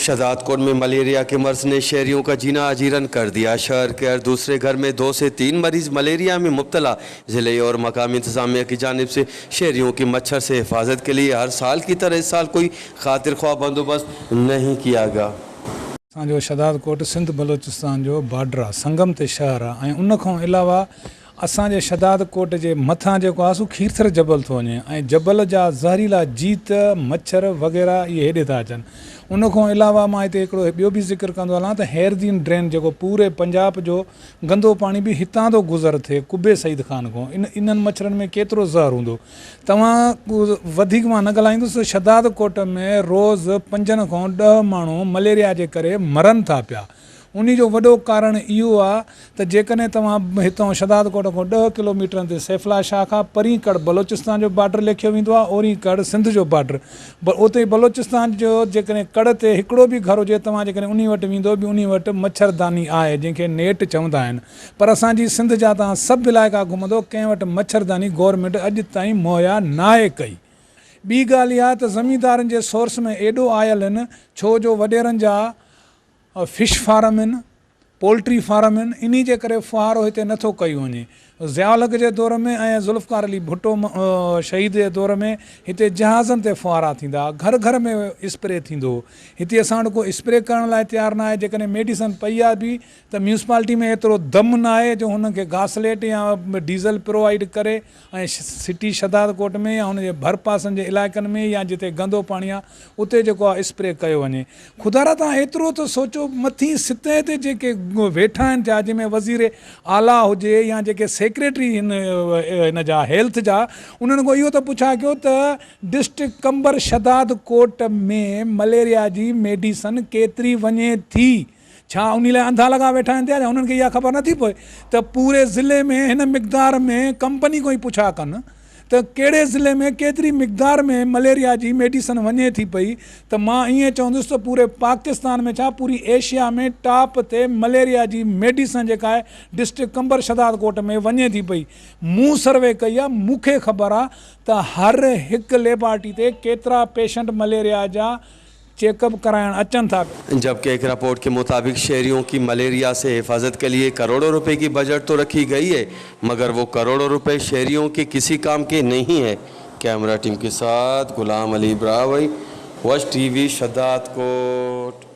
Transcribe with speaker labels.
Speaker 1: शहजादकोट में मलेरिया के मर्ज ने शहरियों का जीना अजीरन कर दिया। शहर के हर दूसरे घर में 2 से 3 मरीज मलेरिया में मुब्तला। ज़िले और मकामी इंतजामिया की जानिब से शहरियों की मच्छर से हिफाजत के लिए हर साल की तरह इस साल कोई खातिर ख्वाह बंदोबस्त नहीं किया गया।
Speaker 2: असांजो शहजादकोट सिंध बलोचिस्तान जो बॉर्डर आहे, संगम ते शहर आहे, उन खां अलावा असांजे शहजादकोट जे मथां जेको आहे सो खीरथर जबल थो वञे ऐं जबल जा ज़हरीला जीत मच्छर वग़ैरह इहे हेॾे था अचनि। उन खां अलावा मां हिते हिकिड़ो ॿियो बि ज़िक्र कंदो हलां त हैरदीन ड्रेन जेको पूरे पंजाब जो गंदो पाणी बि हितां थो गुज़र थिए कुबे सईद ख़ान खां। इन्हनि मच्छरनि में केतिरो ज़हर हूंदो, तव्हां वधीक मां न ॻाल्हाईंदुसि। शहजादकोट में रोज़ 5 खां 10 माण्हू मलेरिया जे करे मरनि था पिया। उन जो वॾो कारण इहो आहे त जेकॾहिं तव्हां हितां शहजादकोट खां 10 किलोमीटरनि ते सैफला शाह आहे, परी कड़ बलोचिस्तान जो बॉर्डर लिखियो वेंदो आहे, ओरी कड़ सिंध जो बॉर्डर। उते बलोचिस्तान जो जेकॾहिं कड़ ते हिकिड़ो बि घर हुजे, तव्हां जेकॾहिं उन वटि वेंदो बि उन वटि मच्छरदानी आहे जंहिंखे नेट चवंदा आहिनि। पर असांजी सिंध जा तव्हां सभु इलाइक़ा घुमंदो, कंहिं वटि मच्छरदानी गवर्नमेंट अॼु ताईं मुहैया नाहे कई। ॿी ॻाल्हि इहा त ज़मींदारनि जे सोर्स में एॾो आयल आहिनि, छो जो वॾेरनि जा फिश फार्म आहिनि, पोल्ट्री फार्म आहिनि, इन जे करे फुहारो हिते नथो कयो वञे। ज़ियाउल जे दौर में ऐं ज़ुल्फ़कार अली भुट्टो शहीद जे दौर में हिते जहाज़नि ते फुहारा थींदा, घर घर में स्प्रे थींदो। हिते असां वटि को स्प्रे करण लाइ तयारु न आहे। जेकॾहिं मेडिसन पई आहे बि त म्यूनसिपालिटी में एतिरो दम न आहे जो हुनखे घासलेट या डीज़ल प्रोवाइड करे ऐं सिटी शहजादकोट में या हुनजे भरपासनि जे इलाइक़नि में या जिते गंदो पाणी आहे उते जेको आहे स्प्रे कयो वञे। ख़ुदा तव्हां एतिरो त सोचो, मथीं सिते ते जेके वेठा आहिनि, चाहे जंहिंमें वज़ीर आला हुजे या जेके सेक्रेटरी इन जा हेल्थ जा, उन्हनि खां इहो त पुछा कयो त डिस्ट्रिक्ट कंबर शहजादकोट में मलेरिया जी मेडिसन केतिरी वञे थी। छा उन लाइ अंधा लॻा वेठा आहिनि या उन्हनि खे इहा ख़बर नथी पए त पूरे ज़िले में हिन मिक़दार में कंपनी खां ई पुछा कनि त कहिड़े ज़िले में केतिरी मिक़दार में मलेरिया जी मेडिसन वञे थी पई। त मां ईअं चवंदुसि त पूरे पाकिस्तान में, छा पूरी एशिया में टॉप ते मलेरिया जी मेडिसन जेका आहे डिस्ट्रिक्ट कंबर शहजादकोट में वञे थी पई। मूं सर्वे कई आहे, मूंखे ख़बर आहे त हर हिकु लेबार्टी ते केतिरा पेशेंट मलेरिया जा चेकअप करायण अचन था।
Speaker 1: जबकि एक रिपोर्ट के मुताबिक शहरियों की मलेरिया से हिफाजत के लिए करोड़ों रुपए की बजट तो रखी गई है, मगर वो करोड़ों रुपए शहरियों के किसी काम के नहीं है। कैमरा टीम के साथ गुलाम अली ब्रावई, वश टीवी शहजादकोट।